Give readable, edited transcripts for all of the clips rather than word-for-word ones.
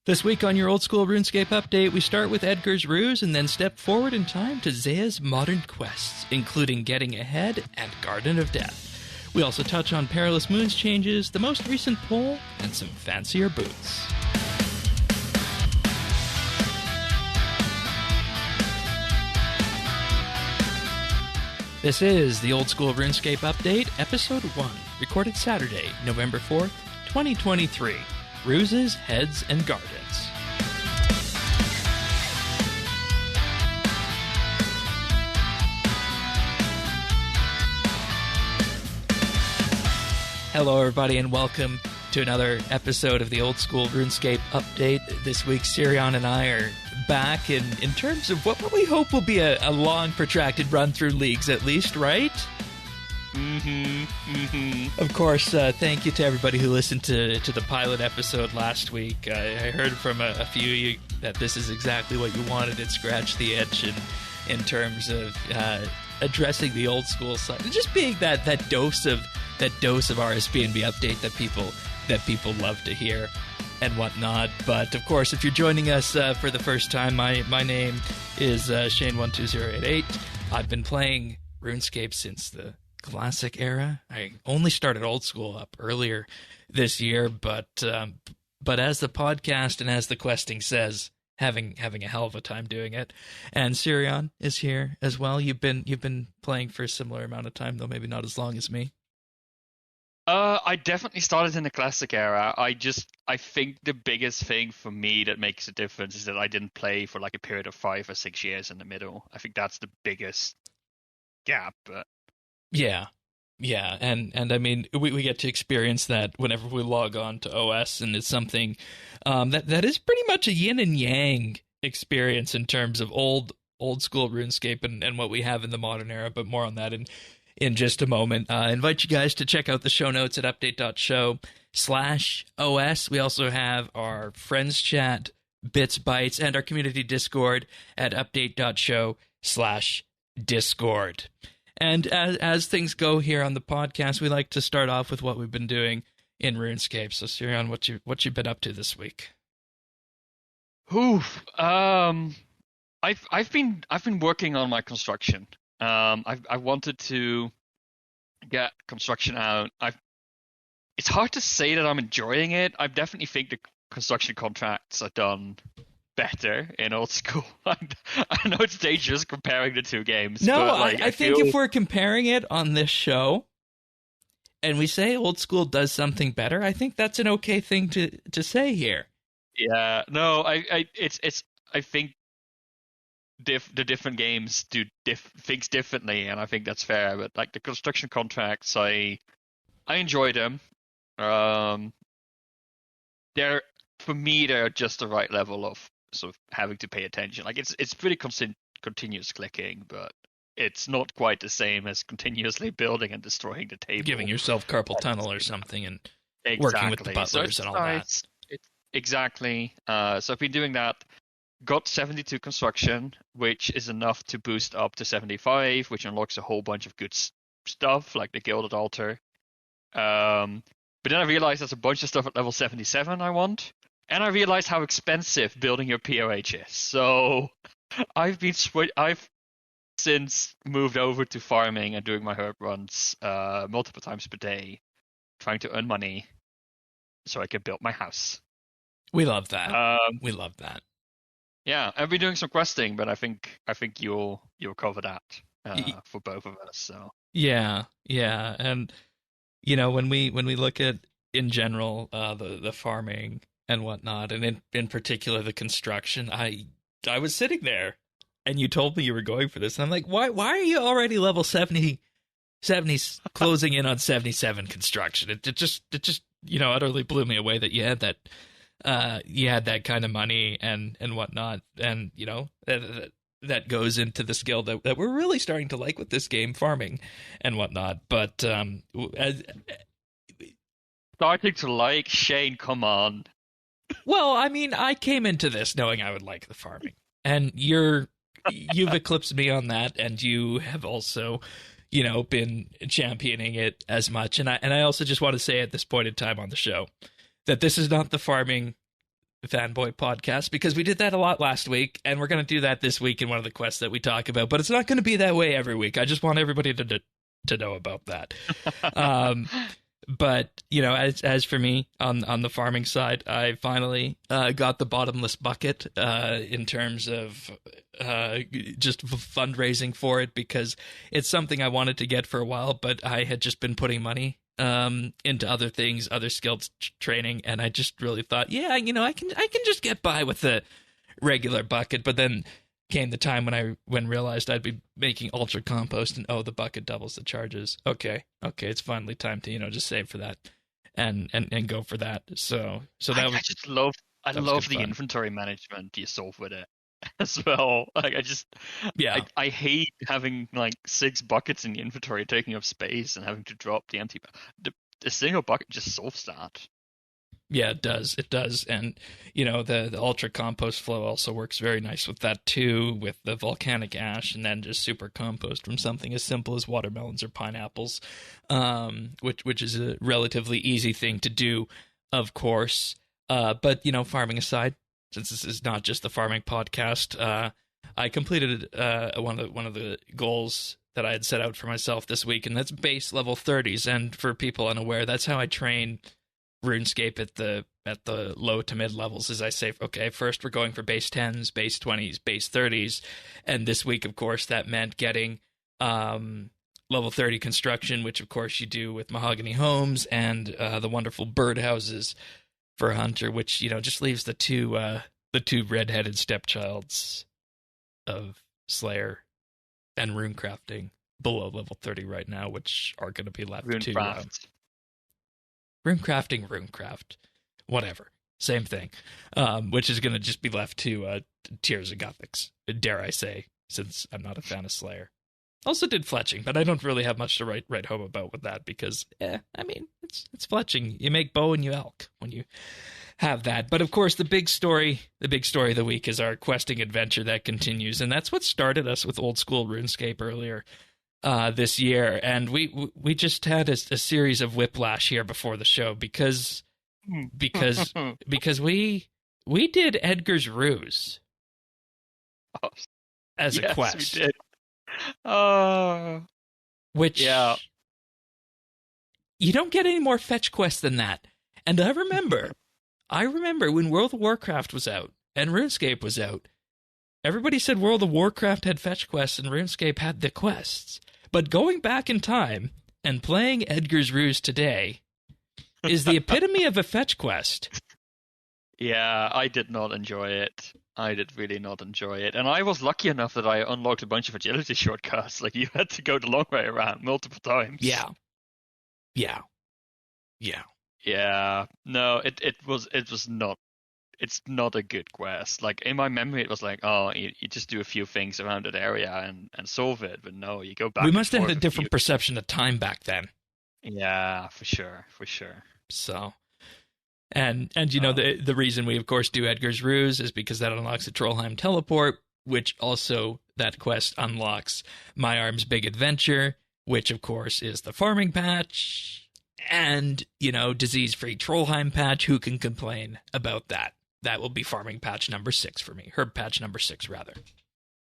This week on your Old School RuneScape update, we start with Eadgar's Ruse and then step forward in time to Zeah's modern quests, including Getting Ahead and Garden of Death. We also touch on Perilous Moons changes, the most recent poll, and some fancier boots. This is the Old School RuneScape update, episode 1, recorded Saturday, November 4th, 2023. Ruses, Heads, and Gardens. Hello, everybody, and welcome to another episode of the Old School RuneScape update. This week, Sirion and I are back in terms of what we hope will be a long, protracted run through leagues, at least, right? Of course, thank you to everybody who listened to the pilot episode last week. I heard from a few of you that this is exactly what you wanted. It scratched the itch in terms of addressing the old school side, and just being that dose of RSP&B update that people love to hear and whatnot. But of course, if you're joining us for the first time, my name is Shane12088. I've been playing RuneScape since the Classic era. I only started Old School up earlier this year, but as the podcast and as the questing says, having a hell of a time doing it. And Sirion is here as well. You've been playing for a similar amount of time, though maybe not as long as me. I definitely started in the Classic era. I think the biggest thing for me that makes a difference is that I didn't play for like a period of 5 or 6 years in the middle. I think that's the biggest gap. But Yeah, and I mean, we get to experience that whenever we log on to OS, and it's something that is pretty much a yin and yang experience in terms of old school RuneScape and what we have in the modern era, but more on that in just a moment. I invite you guys to check out the show notes at update.show/OS. We also have our friends chat, BitsBytes, and our community Discord at update.show/Discord. And as things go here on the podcast, we like to start off with what we've been doing in RuneScape. So, Sirion, what you been up to this week? I've been working on my construction. I wanted to get construction out. It's hard to say that I'm enjoying it. I definitely think the construction contracts are done better in Old School. I know it's dangerous comparing the two games. No, but, I think if we're comparing it on this show and we say Old School does something better, I think that's an okay thing to say here. Yeah, no, I think the different games do things differently, and I think that's fair. But like the construction contracts, I enjoy them. They're just the right level of sort of having to pay attention. Like it's pretty continuous clicking, but it's not quite the same as continuously building and destroying the table. Giving yourself carpal tunnel or something and working with the butlers and all that. Exactly. So I've been doing that. Got 72 construction, which is enough to boost up to 75, which unlocks a whole bunch of good stuff, like the Gilded Altar. But then I realized there's a bunch of stuff at level 77 I want. And I realized how expensive building your POH is. So I've since moved over to farming and doing my herb runs multiple times per day, trying to earn money so I can build my house. We love that. We love that. Yeah, I've been doing some questing, but I think you'll cover that for both of us. So yeah, and you know when we look at in general the farming and whatnot, and in particular the construction, I was sitting there, and you told me you were going for this, and I'm like, why are you already level 70 closing in on 77 construction? It just utterly blew me away that you had that kind of money and whatnot, and that goes into the skill that we're really starting to like with this game, farming and whatnot. But starting to like, Shane, come on. Well, I mean, I came into this knowing I would like the farming, and you've eclipsed me on that, and you have also, been championing it as much. And I also just want to say at this point in time on the show that this is not the farming fanboy podcast, because we did that a lot last week, and we're going to do that this week in one of the quests that we talk about, but it's not going to be that way every week. I just want everybody to know about that. But, you know, as for me on the farming side, I finally got the bottomless bucket in terms of just fundraising for it, because it's something I wanted to get for a while, but I had just been putting money into other things, other skills training, and I just really thought, yeah, you know, I can just get by with the regular bucket. But then came the time when realized I'd be making ultra compost, and the bucket doubles the charges. Okay, it's finally time to, you know, just save for that and go for that. So that I just love the inventory management you solve with it as well. Like I hate having like 6 buckets in the inventory taking up space and having to drop the empty. The single bucket just solves that. Yeah, it does. And, you know, the ultra compost flow also works very nice with that too, with the volcanic ash, and then just super compost from something as simple as watermelons or pineapples, which is a relatively easy thing to do, of course. But, you know, farming aside, since this is not just the farming podcast, I completed one of the goals that I had set out for myself this week, and that's base level 30s. And for people unaware, that's how I train RuneScape at the low to mid levels. Is I say, okay, first we're going for base 10s, base 20s, base 30s, and this week, of course, that meant getting level 30 construction, which of course you do with mahogany homes and the wonderful birdhouses for a hunter, which, you know, just leaves the two redheaded stepchilds of Slayer and runecrafting below level 30 right now, which are going to be left to runecraft, whatever, same thing, which is going to just be left to Tears of Gothics, dare I say, since I'm not a fan of Slayer. Also did fletching, but I don't really have much to write home about with that, because, I mean, it's fletching. You make bow and you elk when you have that. But of course, the big story of the week is our questing adventure that continues, and that's what started us with old school RuneScape earlier this year. And we just had a series of whiplash here before the show because we did Eadgar's Ruse as a quest. We did. Which, yeah, you don't get any more fetch quests than that. And I remember when World of Warcraft was out and RuneScape was out, everybody said World of Warcraft had fetch quests and RuneScape had the quests. But going back in time and playing Eadgar's Ruse today is the epitome of a fetch quest. Yeah, I did not enjoy it. I did really not enjoy it. And I was lucky enough that I unlocked a bunch of agility shortcuts. Like, you had to go the long way around multiple times. Yeah. No, it was not. It's not a good quest. Like, in my memory, it was like, you just do a few things around that area and solve it. But no, you go back. We must have had a different perception of time back then. Yeah, for sure. So, and you know, the reason we of course do Eadgar's Ruse is because that unlocks the Trollheim teleport, which also that quest unlocks My Arm's Big Adventure, which of course is the farming patch, and, you know, disease-free Trollheim patch. Who can complain about that? That will be farming patch number 6 for me. Herb patch number 6, rather.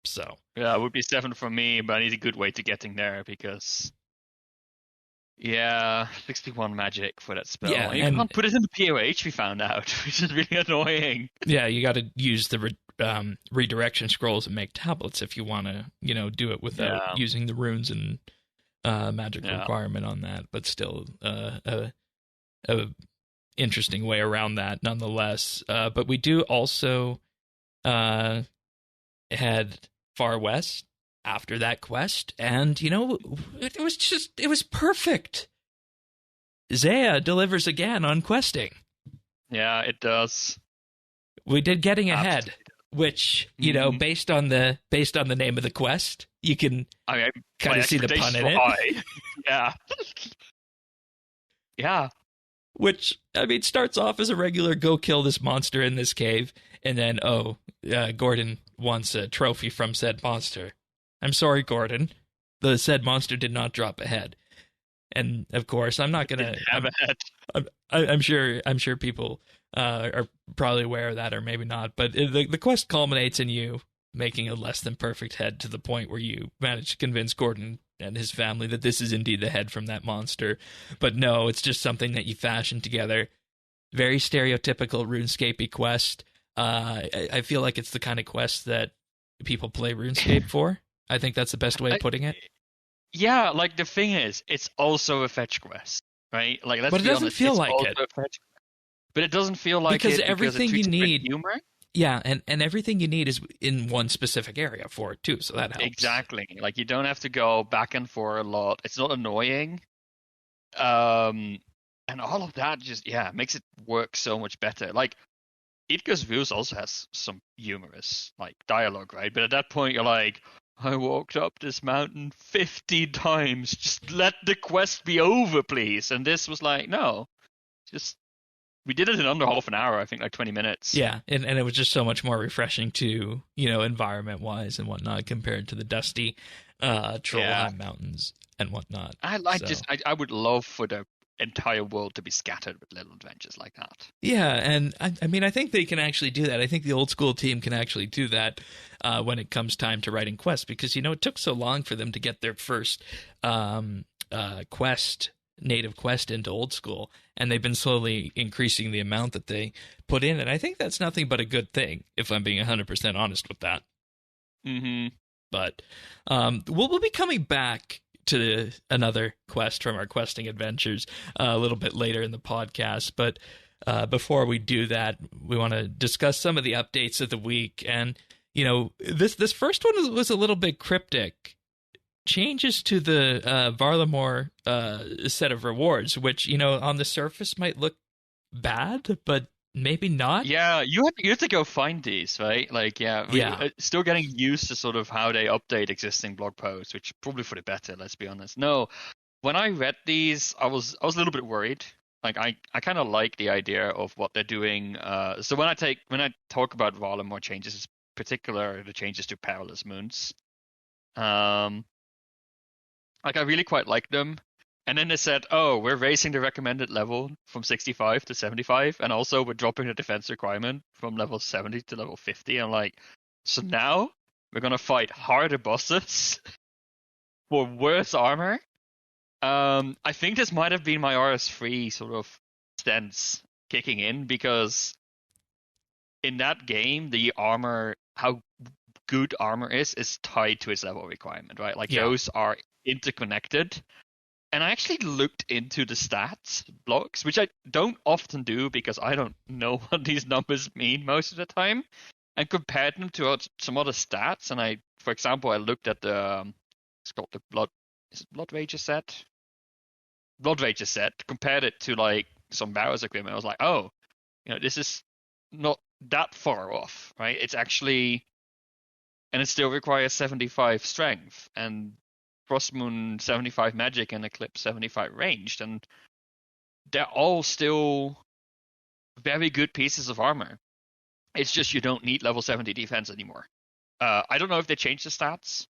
So. Yeah, it would be 7 for me, but I need a good way to getting there because, 61 magic for that spell. Yeah, you can't put it in the POH, we found out, which is really annoying. Yeah, you got to use the redirection scrolls and make tablets if you want to, you know, do it without using the runes and magic requirement on that. But still, a interesting way around that nonetheless. But we do also head far west after that quest, and, you know, it was perfect. Zeah delivers again on questing. Yeah, it does. We did Getting Ahead, which, you know, based on the name of the quest, you can kind of see the pun in it. Yeah. Yeah. Which, I mean, starts off as a regular go kill this monster in this cave, and then, Gordon wants a trophy from said monster. I'm sorry, Gordon. The said monster did not drop a head. And, of course, I'm not going to have a head. I'm sure people are probably aware of that, or maybe not. But the quest culminates in you making a less than perfect head to the point where you manage to convince Gordon and his family that this is indeed the head from that monster. But no, it's just something that you fashion together. Very stereotypical RuneScape quest. I feel like it's the kind of quest that people play RuneScape for. I think that's the best way of putting it. Yeah, like the thing is, it's also a fetch quest, right? Like, let's but it be doesn't honest, feel it's like also it. a fetch quest. But it doesn't feel like because it everything because it you treats it with need, humor. yeah, and everything you need is in one specific area for it too, so that helps. Exactly. Like, you don't have to go back and forth a lot. It's not annoying. And all of that just makes it work so much better. Like, Eadgar's Ruse also has some humorous like dialogue, right? But at that point you're like, I walked up this mountain 50 times. Just let the quest be over, please. And this was like, no. Just we did it in under half an hour, I think, like 20 minutes. Yeah, and it was just so much more refreshing to, environment wise and whatnot compared to the dusty Trollheim mountains and whatnot. I would love for the entire world to be scattered with little adventures like that. Yeah, and I mean, I think they can actually do that. I think the old school team can actually do that when it comes time to writing quests, because it took so long for them to get their first native quest into old school, and they've been slowly increasing the amount that they put in, and I think that's nothing but a good thing, if I'm being 100% honest with that. Mm-hmm. But we'll be coming back to another quest from our questing adventures a little bit later in the podcast. But before we do that, we want to discuss some of the updates of the week. And, this first one was a little bit cryptic. Changes to the Varlamore set of rewards, which, on the surface might look bad, but maybe not. Yeah, you have to go find these, right? Like, we're still getting used to sort of how they update existing blog posts, which probably for the better, let's be honest. No, when I read these, I was a little bit worried. Like, I kind of like the idea of what they're doing. So when I talk about Varlamore changes, in particular the changes to Perilous Moons, like, I really quite like them. And then they said, oh, we're raising the recommended level from 65 to 75, and also we're dropping the defense requirement from level 70 to level 50. I'm like, so now we're going to fight harder bosses for worse armor? I think this might have been my RS3 sort of stance kicking in, because in that game, the armor, how good armor is tied to its level requirement, right? Like, those are interconnected. And I actually looked into the stats blocks, which I don't often do because I don't know what these numbers mean most of the time, and compared them to some other stats. And for example, I looked at it's called the Blood Rager set? Blood Rager set, compared it to like some Barrows equipment. I was like, oh, this is not that far off, right? It's actually, and it still requires 75 strength, and Frostmoon 75 magic and Eclipse 75 ranged, and they're all still very good pieces of armor. It's just you don't need level 70 defense anymore. I don't know if they changed the stats.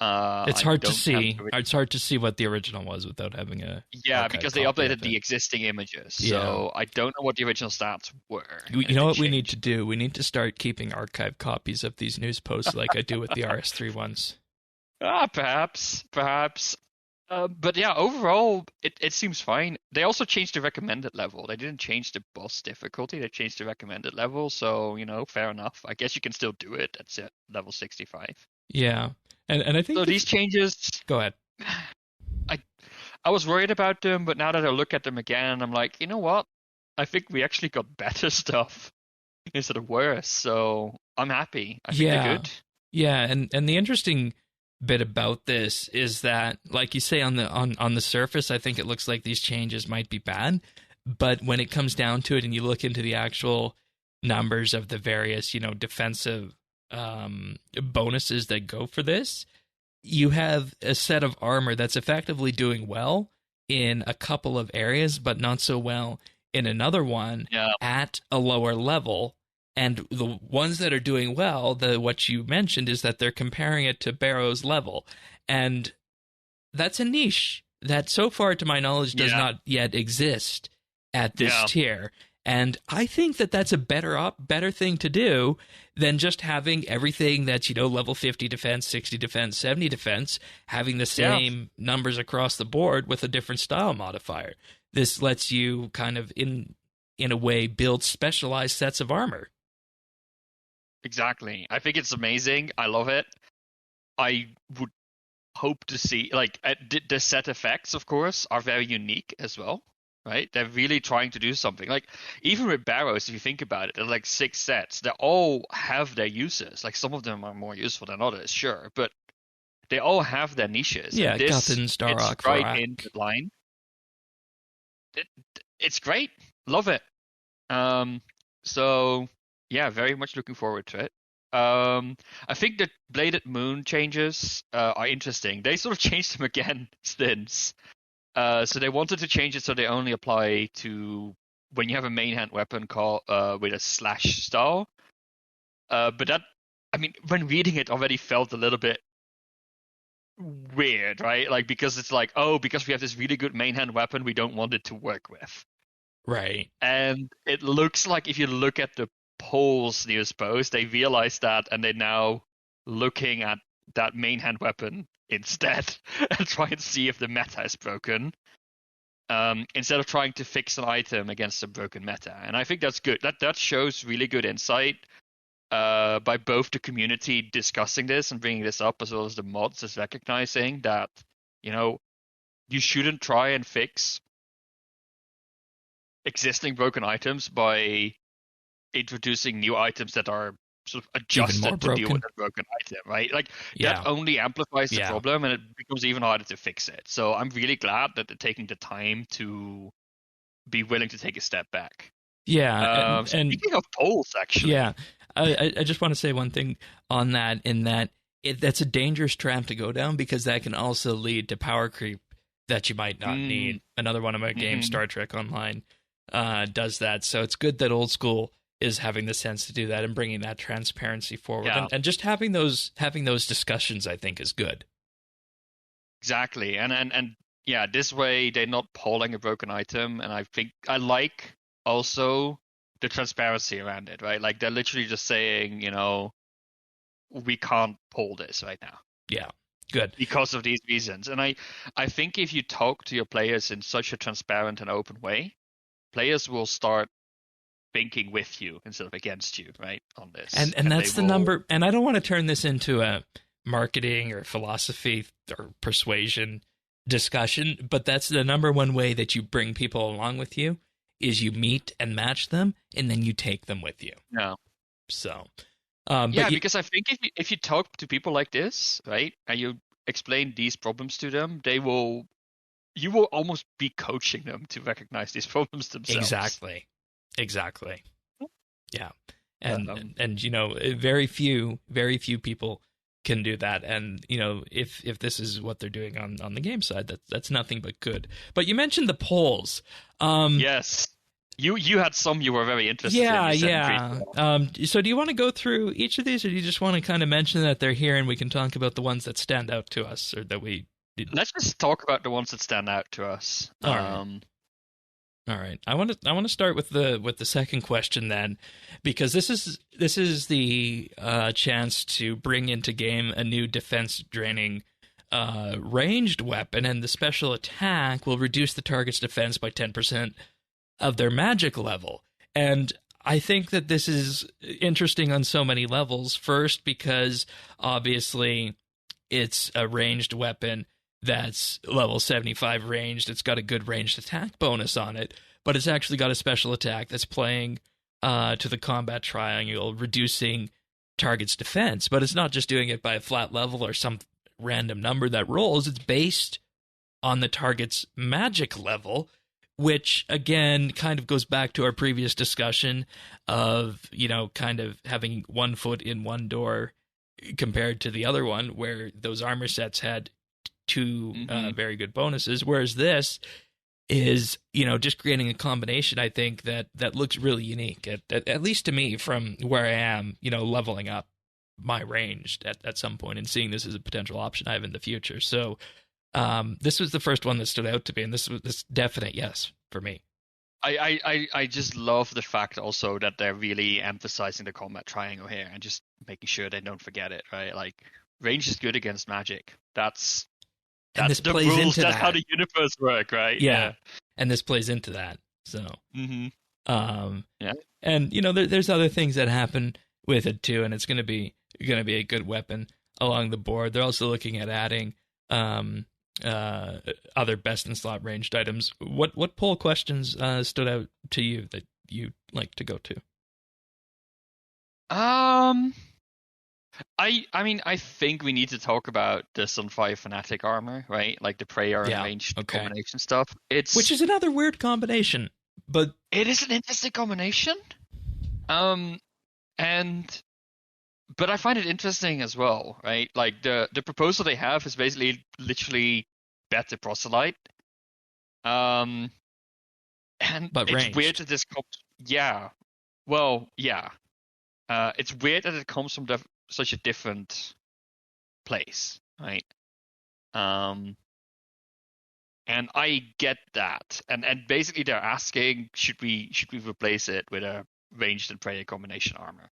It's hard to see. It's hard to see what the original was without having a because they updated the existing images. So I don't know what the original stats were. You know what we need to do? We need to start keeping archive copies of these news posts like I do with the RS3 ones. Perhaps. But yeah, overall, it seems fine. They also changed the recommended level. They didn't change the boss difficulty. They changed the recommended level. So, fair enough. I guess you can still do it at level 65. Yeah. And I think... So these changes... Go ahead. I was worried about them, but now that I look at them again, I'm like, you know what? I think we actually got better stuff instead of worse. So I'm happy. I think they're good. Yeah, and the interesting bit about this is that, like you say, on the surface, I think it looks like these changes might be bad, but when it comes down to it and you look into the actual numbers of the various defensive bonuses that go for this, you have a set of armor that's effectively doing well in a couple of areas, but not so well in another one at a lower level. And the ones that are doing well, what you mentioned is that they're comparing it to Barrow's level. And that's a niche that so far, to my knowledge, does not yet exist at this tier. And I think that that's a better thing to do than just having everything that's, level 50 defense, 60 defense, 70 defense, having the same numbers across the board with a different style modifier. This lets you kind of, in a way, build specialized sets of armor. Exactly. I think it's amazing. I love it. I would hope to see, the set effects, of course, are very unique as well, right? They're really trying to do something. Like, even with barrows, if you think about it, there are like 6 sets. They all have their uses. Like, some of them are more useful than others, sure, but they all have their niches. Yeah, and this, Guthin, Starrock, it's right in the line. It's great. Love it. So yeah, very much looking forward to it. I think the Bladed Moon changes are interesting. They sort of changed them again since. So they wanted to change it so they only apply to when you have a main hand weapon called with a slash style. But that, when reading it, already felt a little bit weird, right? Like, because it's like, because we have this really good main hand weapon, we don't want it to work with. Right. And it looks like if you look at the polls news post, they realize that, and they're now looking at that main hand weapon instead and trying to see if the meta is broken, instead of trying to fix an item against a broken meta. And I think that's good. That shows really good insight by both the community discussing this and bringing this up, as well as the mods is recognizing that, you shouldn't try and fix existing broken items by introducing new items that are sort of adjusted to deal with a broken item, right? Like, that only amplifies the problem, and it becomes even harder to fix it. So I'm really glad that they're taking the time to be willing to take a step back. Yeah. Speaking of polls, actually. Yeah. I just want to say one thing on that, in that that's a dangerous trap to go down, because that can also lead to power creep that you might not need. Another one of my games, Star Trek Online, does that. So it's good that Old School is having the sense to do that and bringing that transparency forward. Yeah. And just having those discussions, I think, is good. Exactly. And yeah, this way they're not polling a broken item. And I think I like also the transparency around it, right? Like, they're literally just saying, we can't poll this right now. Yeah. Good. Because of these reasons. And I think if you talk to your players in such a transparent and open way, players will start thinking with you instead of against you, right, on this. And that's the number. And I don't want to turn this into a marketing or philosophy or persuasion discussion, but that's the number one way that you bring people along with you, is you meet and match them, and then you take them with you. Yeah. So, because I think if you talk to people like this, right, and you explain these problems to them, you will almost be coaching them to recognize these problems themselves. Exactly. Yeah. And very few people can do that. And, if this is what they're doing on the game side, that's nothing but good. But you mentioned the polls. Yes. You had some you were very interested in. Yeah. So do you want to go through each of these, or do you just want to kind of mention that they're here and we can talk about the ones that stand out to us, or that we did? Let's just talk about the ones that stand out to us. All right. I want to start with the second question then, because this is the chance to bring into game a new defense draining ranged weapon, and the special attack will reduce the target's defense by 10% of their magic level. And I think that this is interesting on so many levels. First, because obviously it's a ranged weapon that's level 75 ranged. It's got a good ranged attack bonus on it, but it's actually got a special attack that's playing to the combat triangle, reducing target's defense. But it's not just doing it by a flat level or some random number that rolls. It's based on the target's magic level, which again kind of goes back to our previous discussion of, kind of having one foot in one door compared to the other one, where those armor sets had two very good bonuses, whereas this is, just creating a combination, I think, that looks really unique, at least to me, from where I am, leveling up my range at some point and seeing this as a potential option I have in the future. So this was the first one that stood out to me, and this was this definite yes for me. I just love the fact also that they're really emphasizing the combat triangle here and just making sure they don't forget it, right? Like range is good against magic. And this That's the plays rules. into That's how that. the universe work, right? Yeah. And this plays into that. So, Mm-hmm. um, Yeah. and there's other things that happen with it too, and it's going to be a good weapon along the board. They're also looking at adding other best in slot ranged items. What poll questions stood out to you that you like to go to? I think we need to talk about the Sunfire Fanatic armor, right? Like the prayer and Yeah. ranged Okay. combination stuff. Which is another weird combination, but it is an interesting combination. But I find it interesting as well, right? Like the proposal they have is basically literally better proselyte. And but it's ranged. weird that this comes. Yeah. Well, yeah. It's weird that it comes from such a different place, right? And I get that, and basically they're asking, should we replace it with a ranged and prayer combination armor?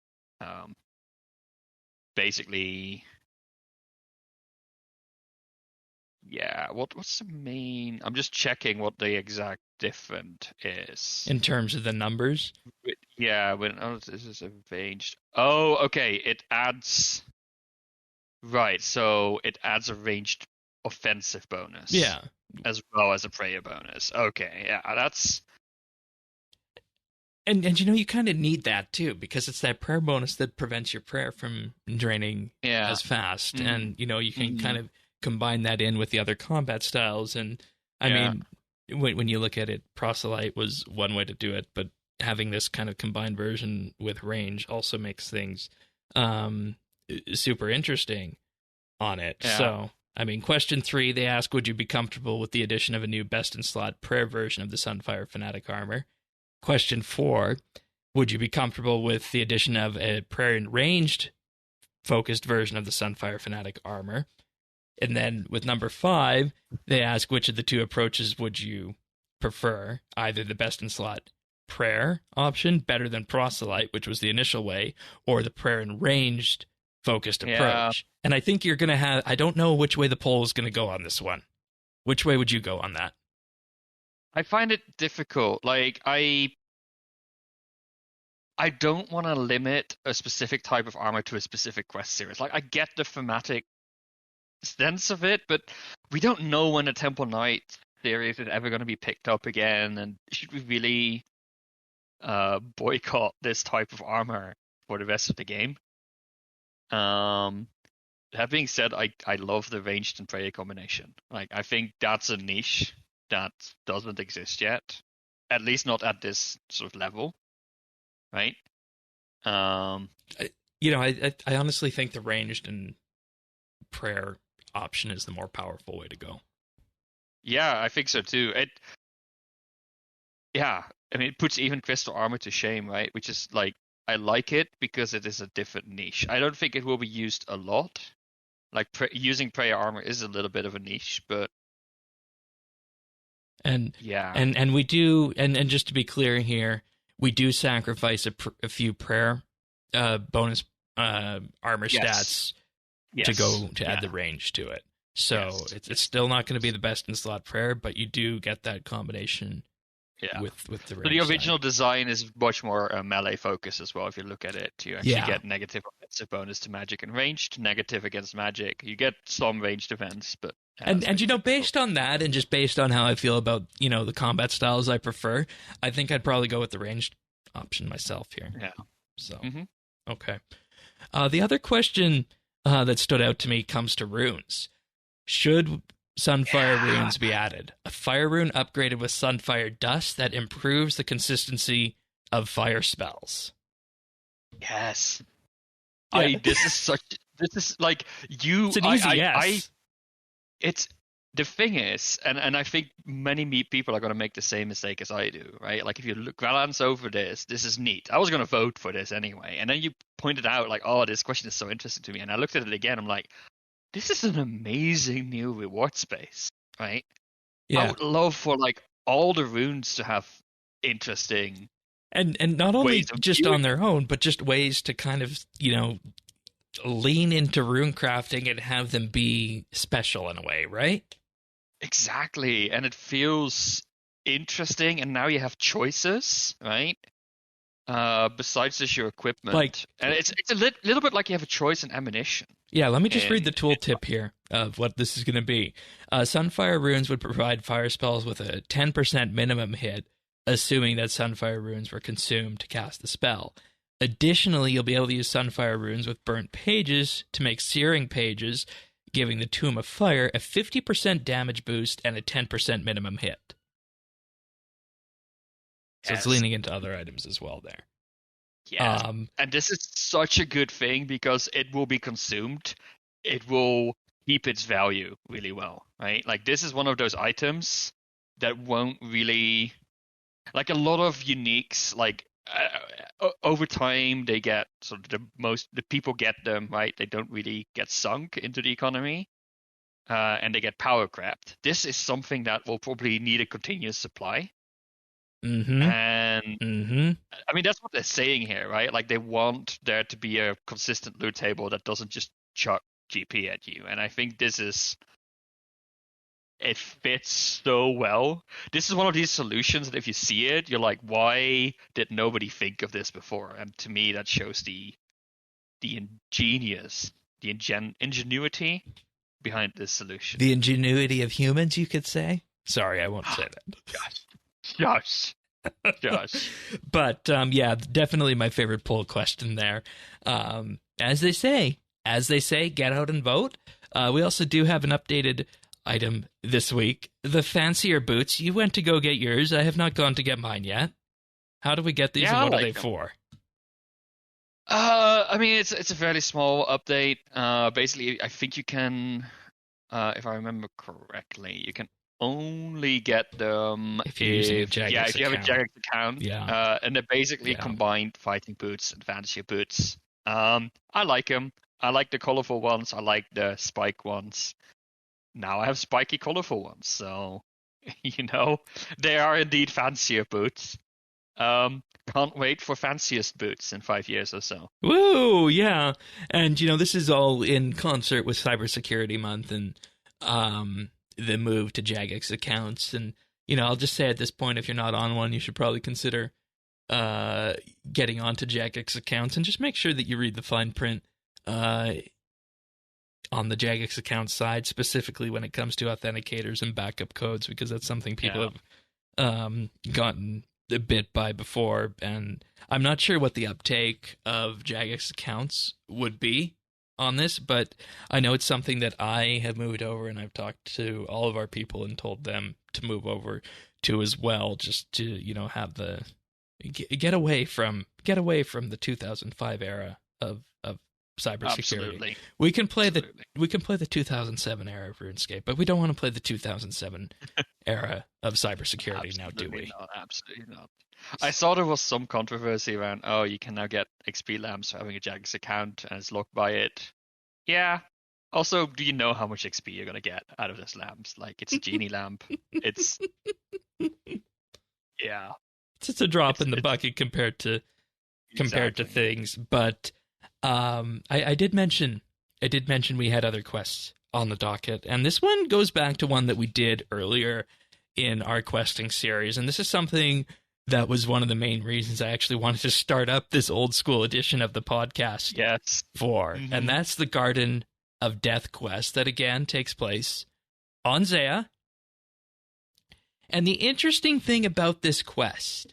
Basically, yeah. What's the main? I'm just checking what the exact different is in terms of the numbers. Yeah. This is a ranged. Oh, okay. It adds. Right. So it adds a ranged offensive bonus. Yeah. As well as a prayer bonus. Okay. Yeah. That's. And you kind of need that too, because it's that prayer bonus that prevents your prayer from draining as fast. Mm-hmm. And you can kind of combine that in with the other combat styles. And I mean, when you look at it, proselyte was one way to do it, but having this kind of combined version with range also makes things super interesting on it. Yeah. So I mean, question 3, they ask, would you be comfortable with the addition of a new best in slot prayer version of the Sunfire Fanatic armor? Question 4, would you be comfortable with the addition of a prayer and ranged focused version of the Sunfire Fanatic armor? And then with number 5, they ask, which of the two approaches would you prefer? Either the best in slot prayer option, better than proselyte, which was the initial way, or the prayer and ranged focused approach. Yeah. And I think you're going to have, I don't know which way the poll is going to go on this one. Which way would you go on that? I find it difficult. Like, I don't want to limit a specific type of armor to a specific quest series. Like, I get the thematic sense of it, but we don't know when the Temple Knight series is ever going to be picked up again, and should we really boycott this type of armor for the rest of the game? That being said, I love the ranged and prayer combination. Like, I think that's a niche that doesn't exist yet, at least not at this sort of level, right? I honestly think the ranged and prayer option is the more powerful way to go. Yeah, I think so too. It puts even crystal armor to shame, right? Which is like, I like it because it is a different niche. I don't think it will be used a lot. Like using prayer armor is a little bit of a niche, but and we do, and just to be clear here, we do sacrifice a few prayer bonus armor stats to go to add the range to it. So it's still not going to be the best in slot prayer, but you do get that combination. Yeah, with the range. So the original design is much more melee focus as well. If you look at it, you actually get negative offensive bonus to magic and ranged, negative against magic. You get some ranged defense, but and based on that, and just based on how I feel about the combat styles I prefer, I think I'd probably go with the ranged option myself here. Yeah. So okay. The other question that stood out to me comes to runes. Should Sunfire runes be added? A fire rune upgraded with Sunfire Dust that improves the consistency of fire spells. Yes. Yeah. This is like you. It's an easy yes. It's the thing is, and I think many people are going to make the same mistake as I do, right? Like if you glance over this is neat. I was going to vote for this anyway, and then you pointed out like, oh, this question is so interesting to me, and I looked at it again. I'm like, this is an amazing new reward space, right? Yeah. I would love for like all the runes to have interesting And not only ways of just viewing on their own, but just ways to kind of, lean into rune crafting and have them be special in a way, right? exactly, and it feels interesting. And now you have choices, right? Besides just your Like, equipment, and it's a little bit like you have a choice in ammunition. yeah, let me just read the And tooltip here of what this is going to be. Sunfire runes would provide fire spells with a 10% minimum hit, assuming that Sunfire runes were consumed to cast the spell. Additionally, you'll be able to use Sunfire runes with burnt pages to make searing pages, giving the Tomb of Fire a 50% damage boost and a 10% minimum hit. So it's leaning into other items as well there. yeah, and this is such a good thing because it will be consumed. It will keep its value really well, right? Like this is one of those items that won't really, like a lot of uniques, like over time they get sort of the people get them, right? They don't really get sunk into the economy, and they get power crept. This is something that will probably need a continuous supply. Mm-hmm. And Mm-hmm. I mean, that's what they're saying here, right? Like they want there to be a consistent loot table that doesn't just chuck GP at you. And I think it fits so well. This is one of these solutions that if you see it, you're like, why did nobody think of this before? And to me, that shows the ingenuity behind this solution. The ingenuity of humans, you could say. Sorry, I won't say that. Josh. But yeah, definitely my favorite poll question there. As they say, get out and vote. We also do have an updated item this week. The Fancier boots. You went to go get yours. I have not gone to get mine yet. How do we get these, and what are they for? I mean, it's a fairly small update. Basically, I think you can, if I remember correctly, you can only get them if you're using a Jagex if you have a Jagex account. Yeah. And they're basically combined fighting boots and Fancier boots. I like them. I like the colorful ones. I like the spike ones. Now I have spiky colorful ones, so they are indeed Fancier boots. Can't wait for fanciest boots in 5 years or so. Woo, yeah. And this is all in concert with Cybersecurity Month and the move to Jagex accounts. And I'll just say at this point, if you're not on one, you should probably consider getting onto Jagex accounts and just make sure that you read the fine print on the Jagex account side, specifically when it comes to authenticators and backup codes, because that's something people have gotten a bit by before. And I'm not sure what the uptake of Jagex accounts would be on this, but I know it's something that I have moved over, and I've talked to all of our people and told them to move over to as well, just to have the get away from the 2005 era of cybersecurity. Absolutely. We can play the 2007 era of RuneScape, but we don't want to play the 2007 era of cybersecurity now, do we? Not, absolutely not. I saw there was some controversy around, you can now get XP lamps for having a Jagex account and it's locked by it. Yeah. Also, do you know how much XP you're going to get out of those lamps? Like, it's a genie lamp. It's... Yeah. It's just a drop in the bucket compared to things, but... I did mention we had other quests on the docket, and this one goes back to one that we did earlier in our questing series, and this is something that was one of the main reasons I actually wanted to start up this old school edition of the podcast for, and that's the Garden of Death quest that again takes place on Zeah. And the interesting thing about this quest,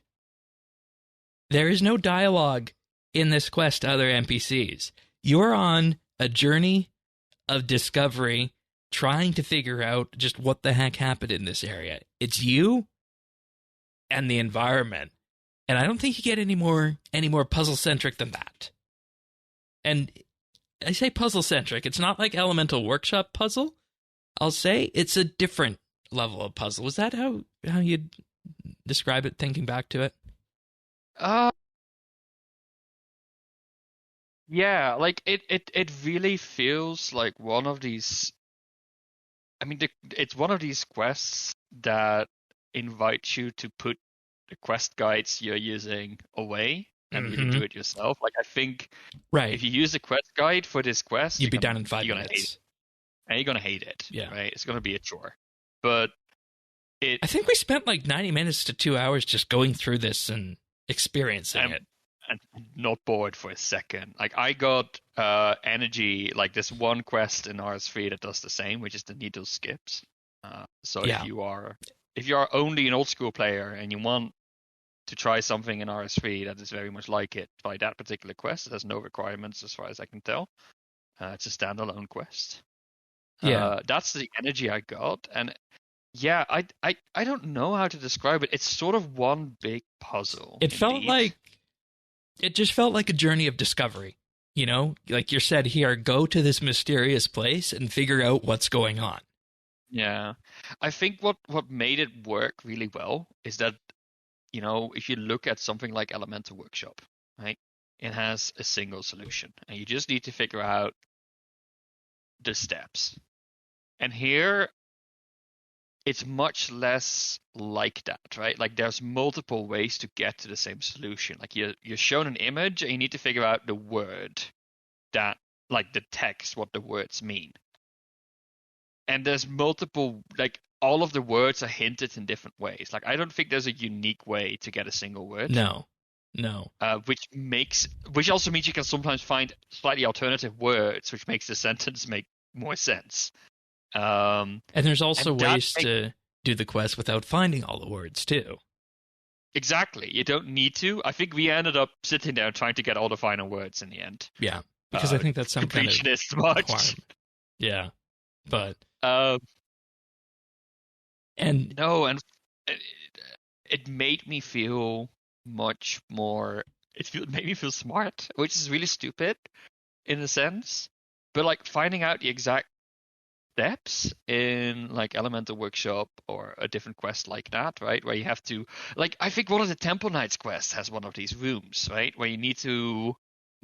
there is no dialogue in this quest to other NPCs. You're on a journey of discovery, trying to figure out just what the heck happened in this area. It's you and the environment. And I don't think you get any more puzzle-centric than that. And I say puzzle-centric. It's not like Elemental Workshop puzzle. I'll say it's a different level of puzzle. Is that how you'd describe it, thinking back to it? Yeah, like it really feels like one of these. I mean, it's one of these quests that invites you to put the quest guides you're using away and really Mhm. do it yourself. Like I think Right. if you use the quest guide for this quest, You'd be done in 5 you're gonna hate minutes. it. And you're gonna hate it. Yeah. Right? It's gonna be a chore. But I think we spent like 90 minutes to 2 hours just going through this and experiencing it. And not bored for a second. Like I got energy, like this one quest in RS3 that does the same, which is the needle skips. So Yeah. if you are only an old school player and you want to try something in RS3 that is very much like it by that particular quest, it has no requirements as far as I can tell. It's a standalone quest. Yeah. That's the energy I got, and yeah, I don't know how to describe it. It's sort of one big puzzle. It just felt like a journey of discovery. You know, like you said here, go to this mysterious place and figure out what's going on. Yeah. I think what made it work really well is that, you know, if you look at something like Elemental Workshop, right? It has a single solution, and you just need to figure out the steps. And here, it's much less like that, right? Like there's multiple ways to get to the same solution. Like you're shown an image and you need to figure out the word that, like the text, what the words mean. And there's multiple, like all of the words are hinted in different ways. Like I don't think there's a unique way to get a single word. No. Which also means you can sometimes find slightly alternative words, which makes the sentence make more sense. And there's also ways to do the quest without finding all the words too. Exactly. You don't need to. I think we ended up sitting there trying to get all the final words in the end. Yeah, because I think that's some kind of requirement. Yeah, but and it made me feel much more. It made me feel smart, which is really stupid in a sense. But like finding out the exact steps in like Elemental Workshop or a different quest like that, right? Where you have to, like, I think one of the Temple Knights quests has one of these rooms, right? Where you need to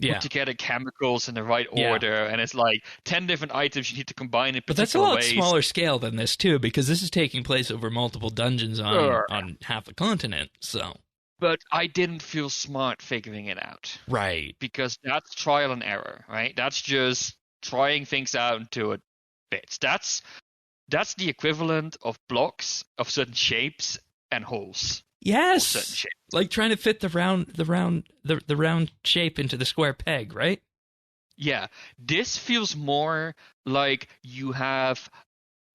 put together chemicals in the right order, and it's like 10 different items you need to combine in particular ways. But that's a lot smaller scale than this too, because this is taking place over multiple dungeons on half a continent, so. But I didn't feel smart figuring it out. Right. Because that's trial and error, right? That's just trying things out until it fits. That's the equivalent of blocks of certain shapes and holes. Yes, like trying to fit the round shape into the square peg, right? Yeah, this feels more like you have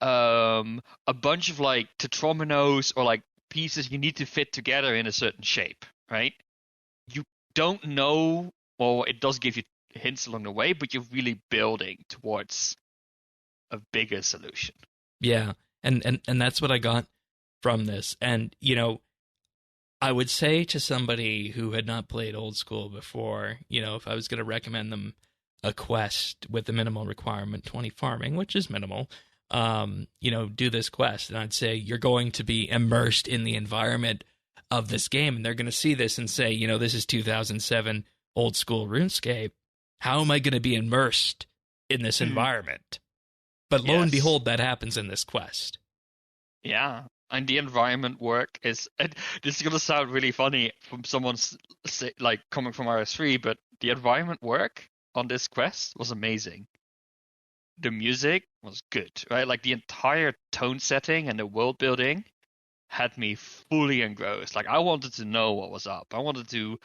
a bunch of like tetrominos or like pieces you need to fit together in a certain shape, right? You don't know, or it does give you hints along the way, but you're really building towards a bigger solution. Yeah, and that's what I got from this. And, you know, I would say to somebody who had not played old school before, you know, if I was going to recommend them a quest with the minimal requirement, 20 farming, which is minimal, you know, do this quest. And I'd say you're going to be immersed in the environment of this game. And they're going to see this and say, you know, this is 2007 old school RuneScape. How am I going to be immersed in this environment? But lo and behold, that happens in this quest. Yeah. And the environment work is, this is going to sound really funny from someone's like coming from RS3, but the environment work on this quest was amazing. The music was good, right? Like the entire tone setting and the world building had me fully engrossed. Like I wanted to know what was up. I wanted to,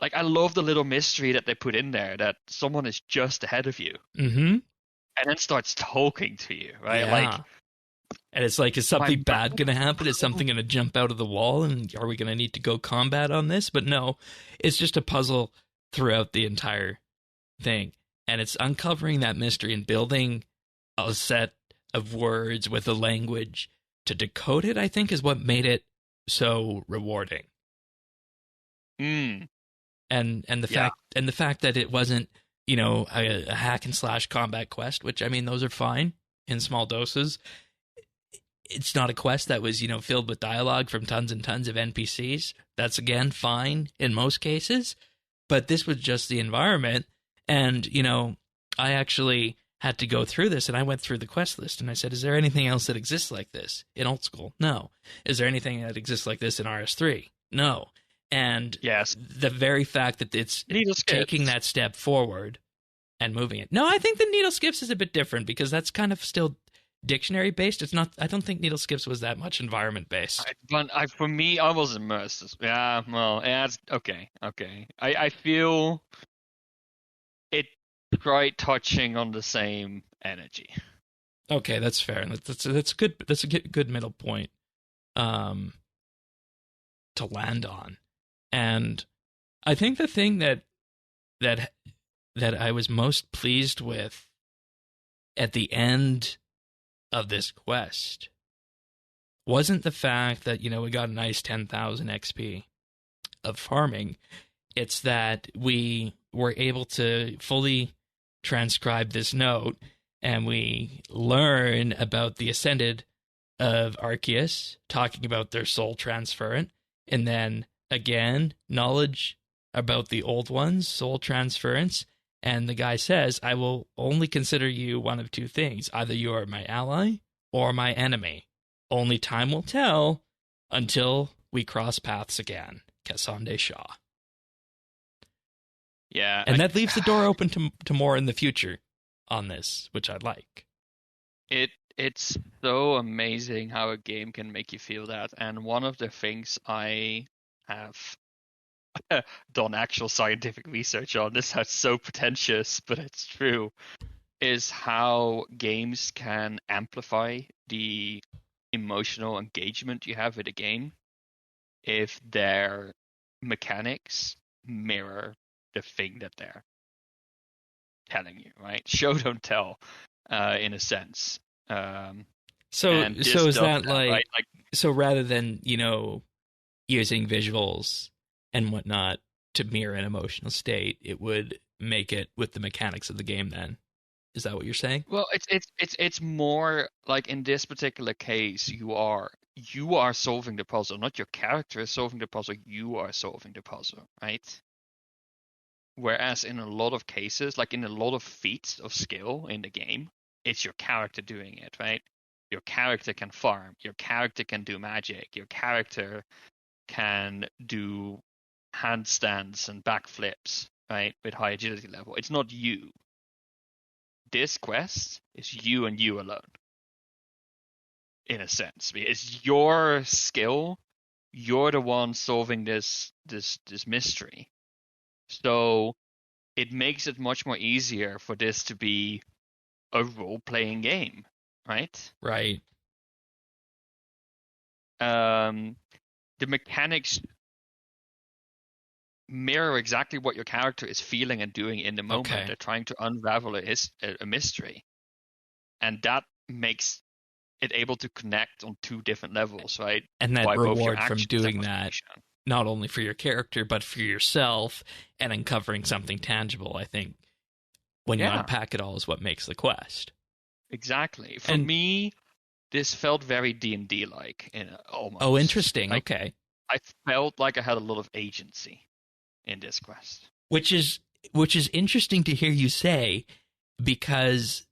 like, I love the little mystery that they put in there that someone is just ahead of you. Mm-hmm. And then starts talking to you, right? Yeah. Like, and it's like, is something bad going to happen? Is something going to jump out of the wall? And are we going to need to go combat on this? But no, it's just a puzzle throughout the entire thing. And it's uncovering that mystery and building a set of words with a language to decode it, I think, is what made it so rewarding. Mm. And the fact that it wasn't, you know, a hack and slash combat quest, which, I mean, those are fine in small doses. It's not a quest that was, you know, filled with dialogue from tons and tons of NPCs. That's, again, fine in most cases. But this was just the environment. And, you know, I actually had to go through this, and I went through the quest list, and I said, is there anything else that exists like this in old school? No. Is there anything that exists like this in RS3? No. And Yes. the very fact that it's Needle skips. taking that step forward and moving it. No, I think the needle skips is a bit different because that's kind of still dictionary based. It's not. I don't think needle skips was that much environment based. For me, I was immersed. Yeah, well, yeah, it's okay. Okay. I feel it tried touching on the same energy. Okay, that's fair. That's good. That's a good middle point to land on. And I think the thing that I was most pleased with at the end of this quest wasn't the fact that, we got a nice 10,000 XP of farming. It's that we were able to fully transcribe this note and we learn about the Ascended of Arceus, talking about their soul transferent, and then again, knowledge about the old ones, soul transference. And the guy says, I will only consider you one of two things. Either you are my ally or my enemy. Only time will tell until we cross paths again. Cassandre Shaw. Yeah. And that leaves the door open to more in the future on this, which I like. It's so amazing how a game can make you feel that. And one of the things I have done actual scientific research on, this sounds so pretentious, but it's true, is how games can amplify the emotional engagement you have with a game if their mechanics mirror the thing that they're telling you, right? Show don't tell, in a sense. So is that like, right? so rather than, using visuals and whatnot to mirror an emotional state, it would make it with the mechanics of the game then? Is that what you're saying? Well, it's more like in this particular case, you are solving the puzzle, not your character is solving the puzzle, you are solving the puzzle, right? Whereas in a lot of cases, like in a lot of feats of skill in the game, it's your character doing it, right? Your character can farm, your character can do magic, your character can do handstands and backflips, right? With high agility level. It's not you. This quest is you and you alone. In a sense. It's your skill. You're the one solving this mystery. So it makes it much more easier for this to be a role-playing game, right? Right. The mechanics mirror exactly what your character is feeling and doing in the moment. Okay. They're trying to unravel a mystery, and that makes it able to connect on two different levels, right? And that By both your reward from actions doing and that, motivation. not only for your character, but for yourself and uncovering something tangible, I think, when you unpack it all, is what makes the quest. Exactly. For me, this felt very D&D like, almost. Oh, interesting. Like, okay. I felt like I had a lot of agency in this quest. Which is interesting to hear you say, because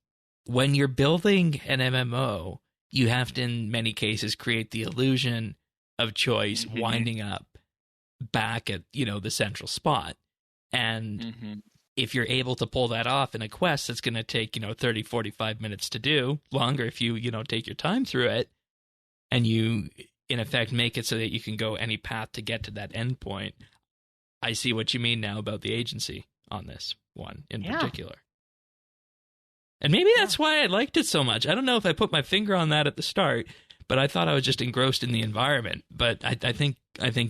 when you're building an MMO, you have to, in many cases, create the illusion of choice, winding up back at, the central spot. And if you're able to pull that off in a quest that's going to take, 30, 45 minutes to do, longer if you, take your time through it, and you, in effect, make it so that you can go any path to get to that end point, I see what you mean now about the agency on this one in particular. And maybe that's why I liked it so much. I don't know if I put my finger on that at the start, but I thought I was just engrossed in the environment. But I think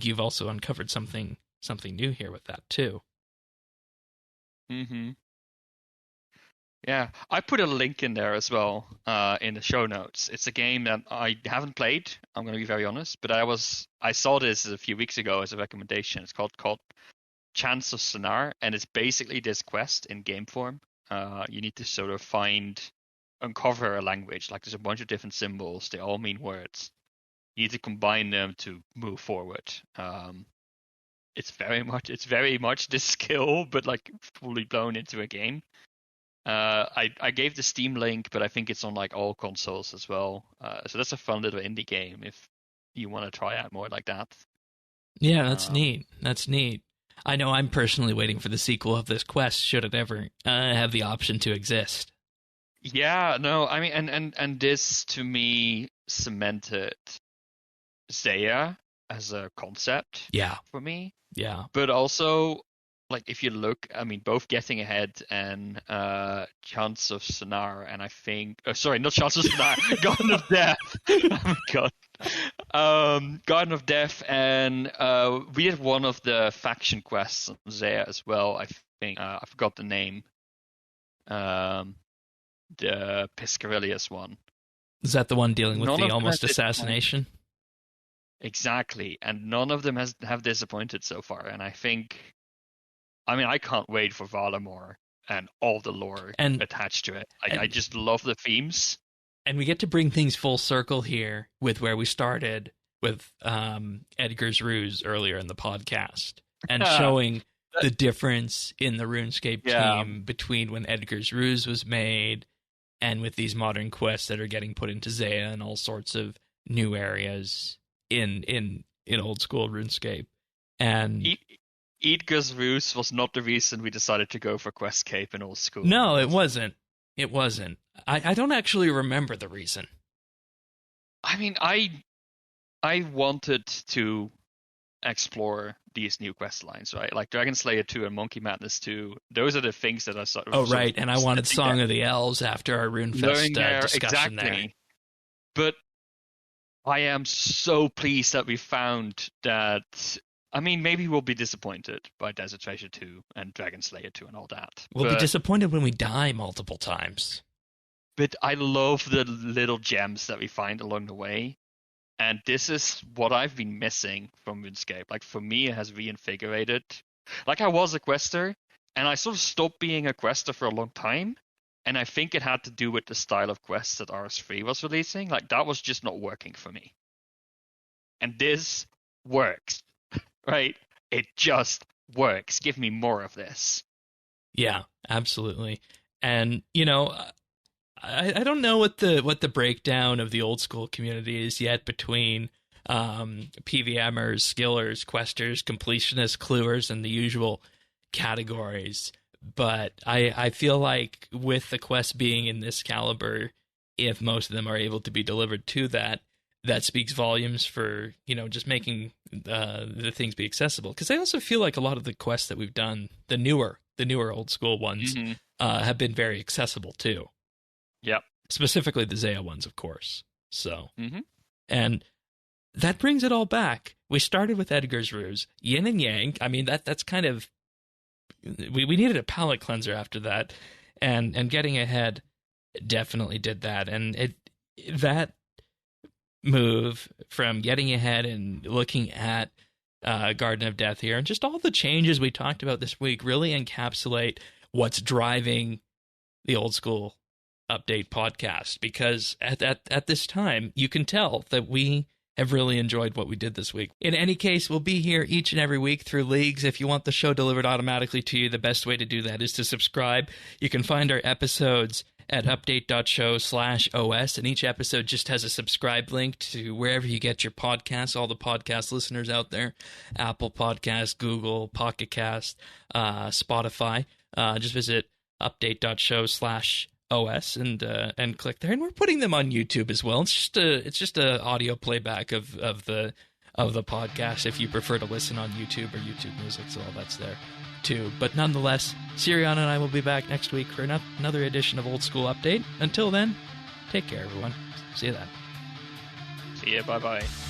you've also uncovered something new here with that too. Yeah, I put a link in there as well, in the show notes. It's a game that I haven't played, I'm going to be very honest, but I saw this a few weeks ago as a recommendation. It's called Chance of Sonar, and it's basically this quest in game form. You need to sort of uncover a language. Like, there's a bunch of different symbols. They all mean words. You need to combine them to move forward. It's very much this skill, but like fully blown into a game. I gave the Steam link, but I think it's on like all consoles as well. So that's a fun little indie game if you want to try out more like that. Yeah, that's neat. That's neat. I know I'm personally waiting for the sequel of this quest, should it ever have the option to exist. Yeah, no, I mean, and this to me cemented Zeah as a concept Yeah, for me. yeah. But also, like, if you look, I mean, both Getting Ahead and Chance of Sonar, and I think, sorry, not Chance of Sonar, Garden of Death. Oh my god. Garden of Death, and we did one of the faction quests on Zeah as well. I think I forgot the name. The Piscarilius one. Is that the one dealing with None the of them almost has assassination? Exactly, and none of them have disappointed so far. And I mean, I can't wait for Valamor and all the lore attached to it. I just love the themes. And we get to bring things full circle here with where we started with Eadgar's Ruse earlier in the podcast, and showing the difference in the RuneScape team between when Eadgar's Ruse was made and with these modern quests that are getting put into Zeah and all sorts of new areas in old school RuneScape. And Eadgar's Ruse was not the reason we decided to go for Questcape in old school. No, it wasn't. It wasn't. I don't actually remember the reason. I mean, I wanted to explore these new quest lines, right? Like Dragon Slayer 2 and Monkey Madness 2. Those are the things that I sort of... Oh, right. And I wanted Song of the Elves after our RuneFest discussion there. But I am so pleased that we found that... I mean, maybe we'll be disappointed by Desert Treasure 2 and Dragon Slayer 2 and all that. We'll be disappointed when we die multiple times. But I love the little gems that we find along the way. And this is what I've been missing from RuneScape. Like, for me, it has reinvigorated. Like, I was a quester, and I sort of stopped being a quester for a long time. And I think it had to do with the style of quests that RS3 was releasing. Like, that was just not working for me. And this works. Right? It just works. Give me more of this. Yeah, absolutely. And, you know, I don't know what the breakdown of the old school community is yet between PVMers, skillers, questers, completionists, cluers, and the usual categories. But I feel like with the quest being in this caliber, if most of them are able to be delivered to that speaks volumes for, you know, just making the things be accessible. Because I also feel like a lot of the quests that we've done, the newer old school ones, have been very accessible too. Yep. Specifically the Zeah ones, of course. So, and that brings it all back. We started with Eadgar's Ruse, Yin and Yang. I mean, that's kind of, we needed a palate cleanser after that, and Getting Ahead definitely did that. And that move from Getting Ahead and looking at Garden of Death here, and just all the changes we talked about this week really encapsulate what's driving the old school update podcast, because at this time you can tell that we have really enjoyed what we did this week. In any case, we'll be here each and every week through leagues. If you want the show delivered automatically to you, the best way to do that is to subscribe. You can find our episodes at update.show/OS, and each episode just has a subscribe link to wherever you get your podcasts, all the podcast listeners out there, Apple Podcasts, Google, Pocket Cast, Spotify. Just visit update.show/OS and click there, and we're putting them on YouTube as well. It's just a audio playback of the podcast if you prefer to listen on YouTube or YouTube Music, so all that's there too. But nonetheless, Sirion and I will be back next week for another edition of Old School Update. Until then, take care, everyone. See you then. See ya. Bye-bye.